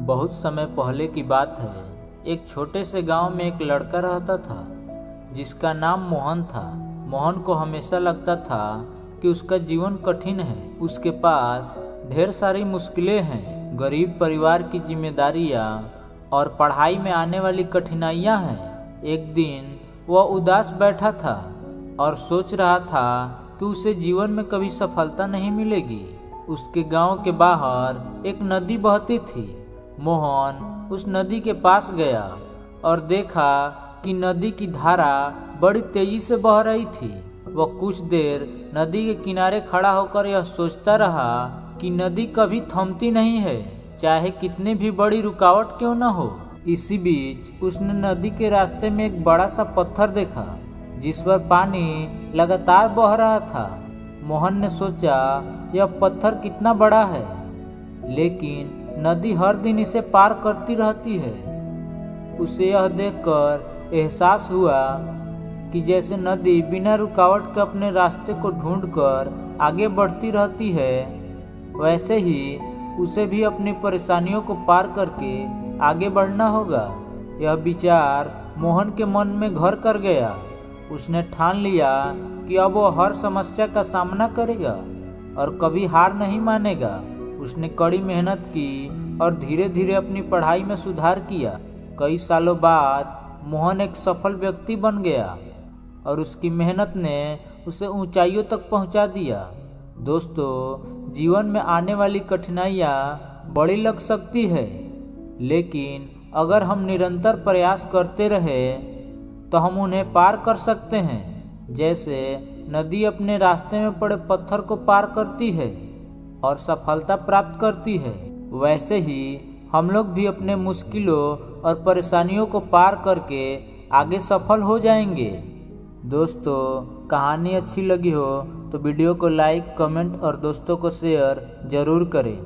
बहुत समय पहले की बात है। एक छोटे से गांव में एक लड़का रहता था जिसका नाम मोहन था। मोहन को हमेशा लगता था कि उसका जीवन कठिन है। उसके पास ढेर सारी मुश्किलें हैं, गरीब परिवार की जिम्मेदारियां और पढ़ाई में आने वाली कठिनाइयां हैं। एक दिन वह उदास बैठा था और सोच रहा था कि उसे जीवन में कभी सफलता नहीं मिलेगी। उसके गांव के बाहर एक नदी बहती थी। मोहन उस नदी के पास गया और देखा कि नदी की धारा बड़ी तेजी से बह रही थी। वह कुछ देर नदी के किनारे खड़ा होकर यह सोचता रहा कि नदी कभी थमती नहीं है, चाहे कितनी भी बड़ी रुकावट क्यों न हो। इसी बीच उसने नदी के रास्ते में एक बड़ा सा पत्थर देखा जिस पर पानी लगातार बह रहा था। मोहन ने सोचा, यह पत्थर कितना बड़ा है, लेकिन नदी हर दिन इसे पार करती रहती है। उसे यह देखकर एहसास हुआ कि जैसे नदी बिना रुकावट के अपने रास्ते को ढूंढकर आगे बढ़ती रहती है, वैसे ही उसे भी अपनी परेशानियों को पार करके आगे बढ़ना होगा। यह विचार मोहन के मन में घर कर गया। उसने ठान लिया कि अब वह हर समस्या का सामना करेगा और कभी हार नहीं मानेगा। उसने कड़ी मेहनत की और धीरे धीरे अपनी पढ़ाई में सुधार किया। कई सालों बाद मोहन एक सफल व्यक्ति बन गया और उसकी मेहनत ने उसे ऊंचाइयों तक पहुंचा दिया। दोस्तों, जीवन में आने वाली कठिनाइयाँ बड़ी लग सकती है, लेकिन अगर हम निरंतर प्रयास करते रहे तो हम उन्हें पार कर सकते हैं। जैसे नदी अपने रास्ते में पड़े पत्थर को पार करती है और सफलता प्राप्त करती है, वैसे ही हम लोग भी अपने मुश्किलों और परेशानियों को पार करके आगे सफल हो जाएंगे। दोस्तों, कहानी अच्छी लगी हो तो वीडियो को लाइक, कमेंट और दोस्तों को शेयर ज़रूर करें।